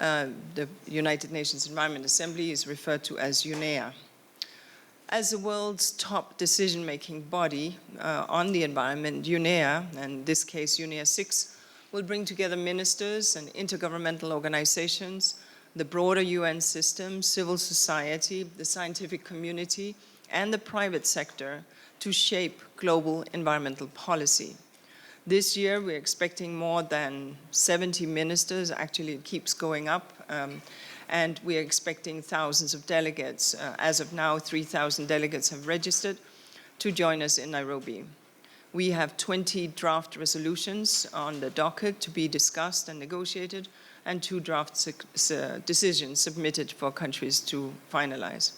the United Nations Environment Assembly is referred to as UNEA. As the world's top decision-making body on the environment, UNEA, and in this case UNEA 6, will bring together ministers and intergovernmental organizations, the broader UN system, civil society, the scientific community, and the private sector to shape global environmental policy. This year, we're expecting more than 70 ministers. Actually, it keeps going up. And we're expecting thousands of delegates. As of now, 3,000 delegates have registered to join us in Nairobi. We have 20 draft resolutions on the docket to be discussed and negotiated, and 2 draft decisions submitted for countries to finalize.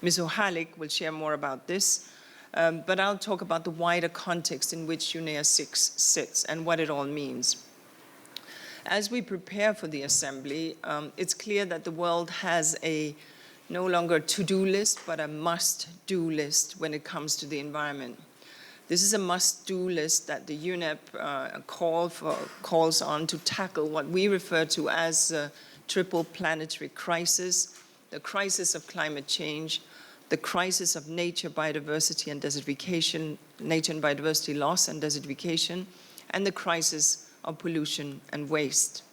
Ms. O'Halleck will share more about this, but I'll talk about the wider context in which UNEA 6 sits and what it all means. As we prepare for the Assembly, it's clear that the world has no longer a to-do list, but a must-do list when it comes to the environment. This is a must-do list that the UNEP calls on to tackle what we refer to as a triple planetary crisis: the crisis of climate change, the crisis of nature, biodiversity, and desertification, nature and biodiversity loss and desertification, and the crisis of pollution and waste.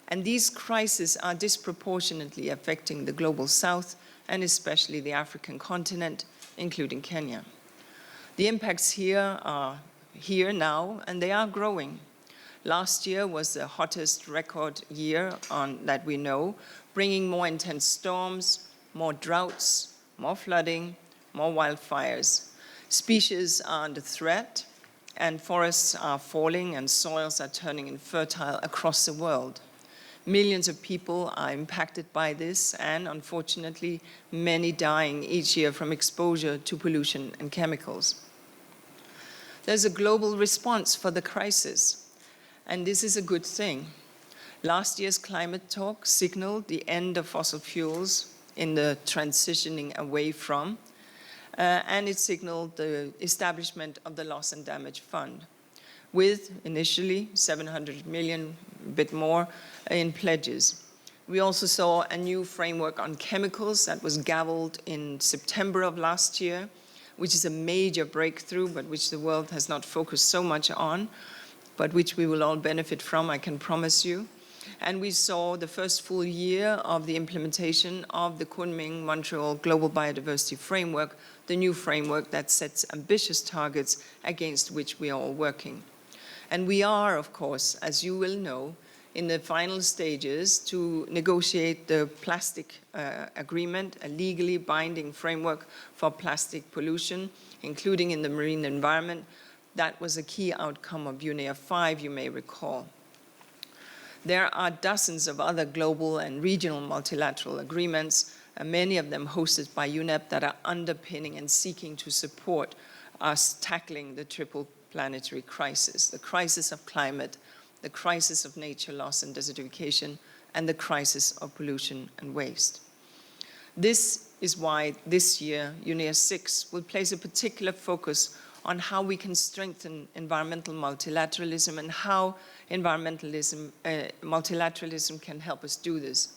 And these crises are disproportionately affecting the global south and especially the African continent, including Kenya. The impacts here are here now, and they are growing. Last year was the hottest record year that we know, bringing more intense storms, more droughts, more flooding, more wildfires. Species are under threat, and forests are falling, and soils are turning infertile across the world. Millions of people are impacted by this, and unfortunately, many dying each year from exposure to pollution and chemicals. There's a global response for the crisis, and this is a good thing. Last year's climate talk signaled the end of fossil fuels in the transitioning away from, and it signaled the establishment of the Loss and Damage Fund, with initially 700 million, a bit more, in pledges. We also saw a new framework on chemicals that was gavelled in September of last year, which is a major breakthrough, but which the world has not focused so much on, but which we will all benefit from, I can promise you. And we saw the first full year of the implementation of the Kunming-Montreal Global Biodiversity Framework, the new framework that sets ambitious targets against which we are all working. And we are, of course, as you will know, in the final stages to negotiate the plastic agreement, a legally binding framework for plastic pollution, including in the marine environment. That was a key outcome of UNEA 5, you may recall. There are dozens of other global and regional multilateral agreements, many of them hosted by UNEP, that are underpinning and seeking to support us tackling the triple planetary crisis: the crisis of climate, the crisis of nature loss and desertification, and the crisis of pollution and waste. This is why this year, UNEA 6 will place a particular focus on how we can strengthen environmental multilateralism and how multilateralism can help us do this.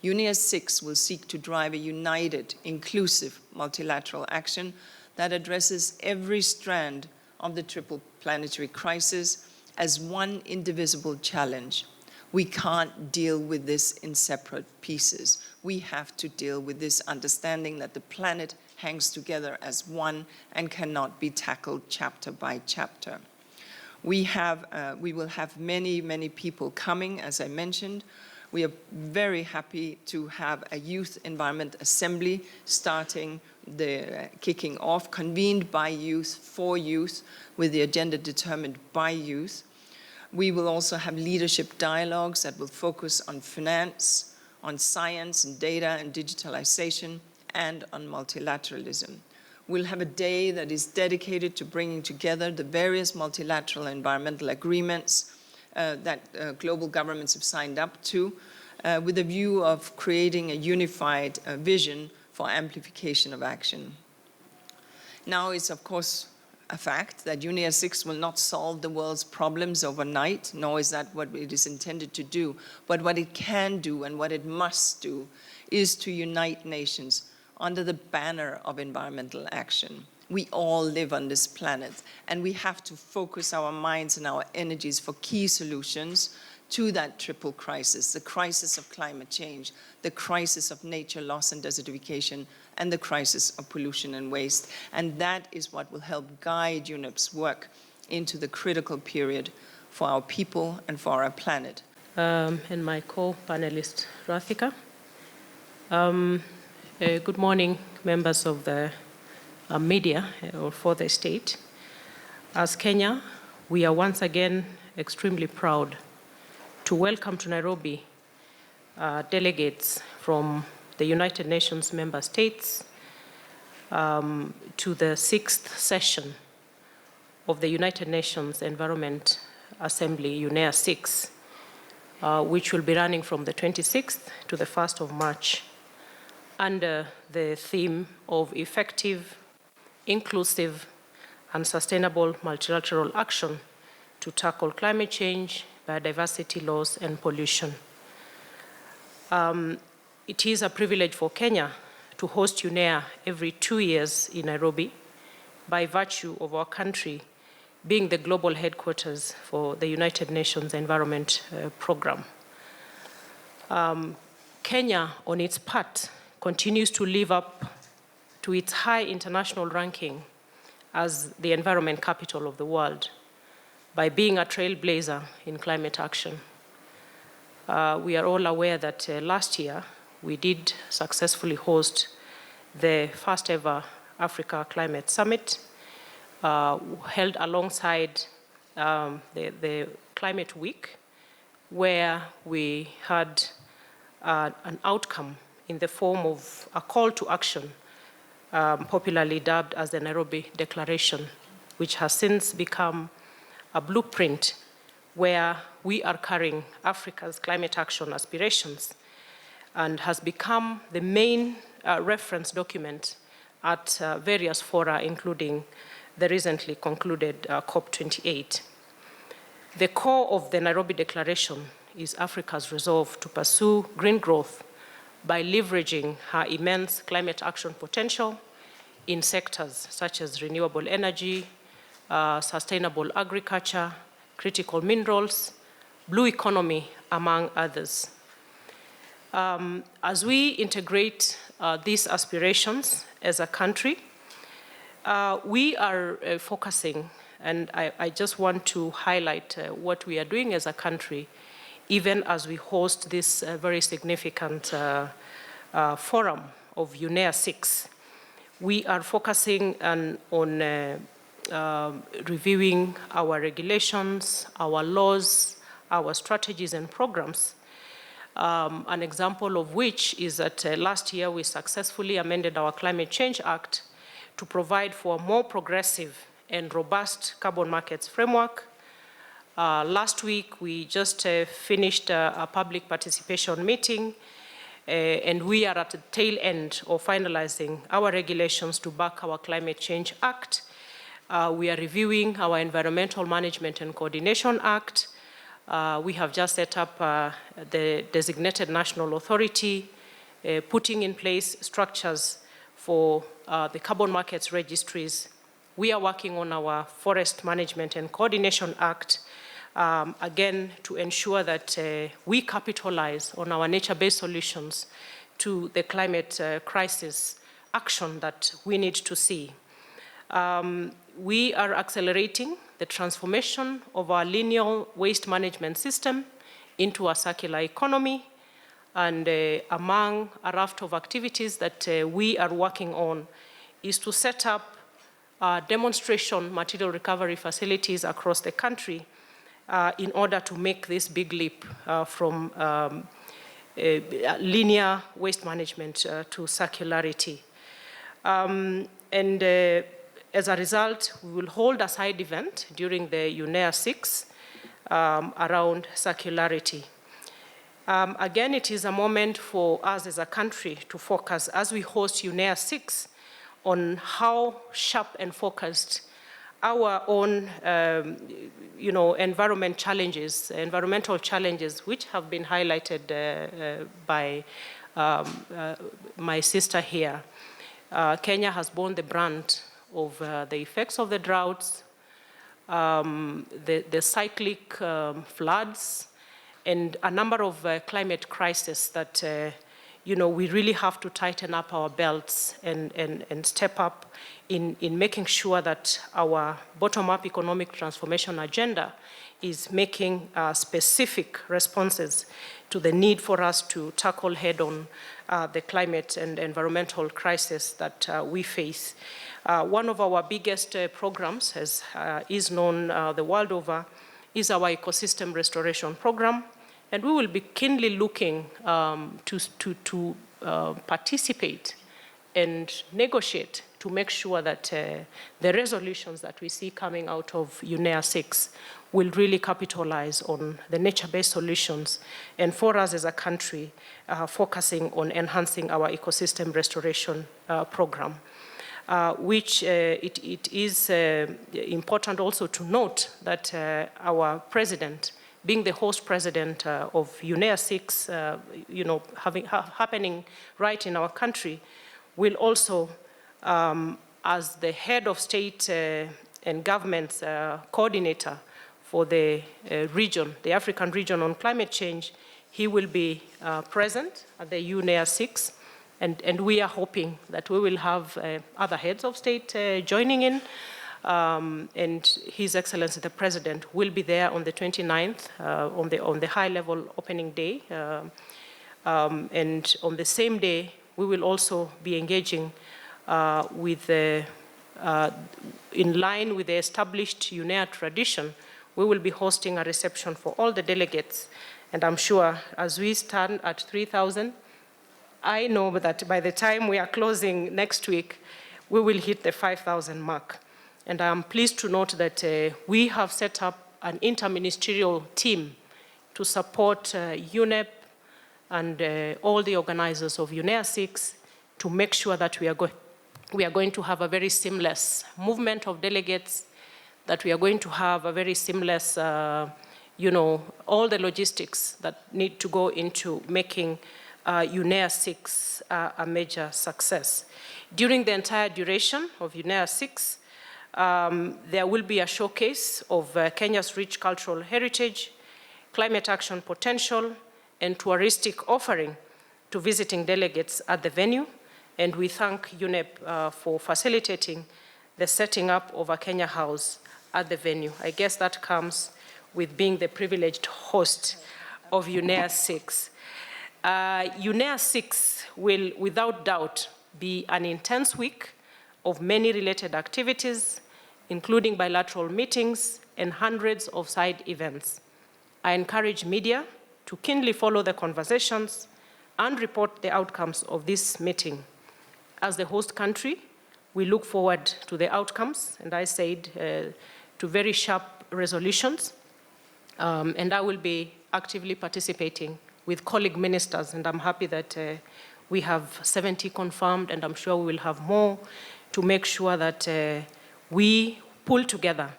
UNEA 6 will seek to drive a united, inclusive multilateral action that addresses every strand of the triple planetary crisis as one indivisible challenge. We can't deal with this in separate pieces. We have to deal with this understanding that the planet hangs together as one and cannot be tackled chapter by chapter. We will have many, many people coming, as I mentioned. We are very happy to have a Youth Environment Assembly kicking off, convened by youth, for youth, with the agenda determined by youth. We will also have leadership dialogues that will focus on finance, on science and data and digitalization, and on multilateralism. We'll have a day that is dedicated to bringing together the various multilateral environmental agreements that global governments have signed up to, with a view of creating a unified vision for amplification of action. Now it's, of course, a fact that UNEA 6 will not solve the world's problems overnight, nor is that what it is intended to do. But what it can do and what it must do is to unite nations under the banner of environmental action. We all live on this planet, and we have to focus our minds and our energies for key solutions to that triple crisis: the crisis of climate change, the crisis of nature loss and desertification, and the crisis of pollution and waste. And that is what will help guide UNEP's work into the critical period for our people and for our planet. And my co-panelist, Rathika. Good morning, members of the media or for the state. As Kenya, we are once again extremely proud to welcome to Nairobi delegates from the United Nations member states to the 6th session of the United Nations Environment Assembly, UNEA 6, which will be running from the 26th to the 1st of March under the theme of effective, inclusive, and sustainable multilateral action to tackle climate change, biodiversity loss, and pollution. It is a privilege for Kenya to host UNEA every 2 years in Nairobi by virtue of our country being the global headquarters for the United Nations Environment Program. Kenya, on its part, continues to live up to its high international ranking as the environment capital of the world by being a trailblazer in climate action. We are all aware that last year we did successfully host the first ever Africa Climate Summit, held alongside the Climate Week, where we had an outcome in the form of a call to action, popularly dubbed as the Nairobi Declaration, which has since become a blueprint where we are carrying Africa's climate action aspirations and has become the main reference document at various fora, including the recently concluded COP28. The core of the Nairobi Declaration is Africa's resolve to pursue green growth by leveraging her immense climate action potential in sectors such as renewable energy, sustainable agriculture, critical minerals, blue economy, among others. As we integrate these aspirations as a country, we are focusing, and I just want to highlight what we are doing as a country, even as we host this very significant forum of UNEA 6. We are focusing on reviewing our regulations, our laws, our strategies and programs. An example of which is that last year we successfully amended our Climate Change Act to provide for a more progressive and robust carbon markets framework. Last week we just finished a public participation meeting, and we are at the tail end of finalizing our regulations to back our Climate Change Act. We are reviewing our Environmental Management and Coordination Act. We have just set up the designated national authority, putting in place structures for the carbon markets registries. We are working on our Forest Management and Coordination Act, again, to ensure that we capitalize on our nature-based solutions to the climate crisis action that we need to see. We are accelerating the transformation of our linear waste management system into a circular economy, and among a raft of activities that we are working on is to set up demonstration material recovery facilities across the country in order to make this big leap from linear waste management to circularity. As a result, we will hold a side event during the UNEA 6 around circularity. Again, it is a moment for us as a country to focus, as we host UNEA 6, on how sharp and focused our own environmental challenges, which have been highlighted by my sister here. Kenya has borne the brunt of the effects of the droughts, the cyclic floods, and a number of climate crises that we really have to tighten up our belts and step up in making sure that our bottom-up economic transformation agenda is making specific responses to the need for us to tackle head-on the climate and environmental crisis that we face. One of our biggest programs, as is known the world over, is our ecosystem restoration program. And we will be keenly looking to participate and negotiate to make sure that the resolutions that we see coming out of UNEA 6 will really capitalize on the nature-based solutions, and for us as a country, focusing on enhancing our ecosystem restoration program. Which it is important also to note that our president, being the host president of UNEA 6, happening right in our country, will also, as the head of state and government's coordinator for the region, the African region on climate change, he will be present at the UNEA 6. And we are hoping that we will have other heads of state joining in. And His Excellency the President will be there on the 29th on the high-level opening day. And on the same day, we will also be engaging in line with the established UNEA tradition. We will be hosting a reception for all the delegates. And I'm sure as we stand at 3,000, I know that by the time we are closing next week, we will hit the 5,000 mark. And I'm pleased to note that we have set up an interministerial team to support UNEP and all the organizers of UNEA 6 to make sure that we are going to have a very seamless movement of delegates, that we are going to have a very seamless, all the logistics that need to go into making UNEA 6 a major success. During the entire duration of UNEA 6, there will be a showcase of Kenya's rich cultural heritage, climate action potential, and touristic offering to visiting delegates at the venue. And we thank UNEP for facilitating the setting up of a Kenya House at the venue. I guess that comes with being the privileged host of UNEA 6. UNEA 6 will, without doubt, be an intense week of many related activities, including bilateral meetings and hundreds of side events. I encourage media to keenly follow the conversations and report the outcomes of this meeting. As the host country, we look forward to the outcomes, and I said, to very sharp resolutions. And I will be actively participating with colleague ministers, and I'm happy that we have 70 confirmed, and I'm sure we will have more to make sure that we pull together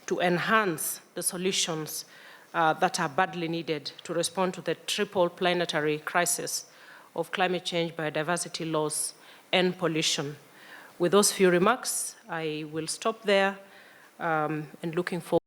to enhance the solutions that are badly needed to respond to the triple planetary crisis of climate change, biodiversity loss, and pollution. With those few remarks, I will stop there and looking forward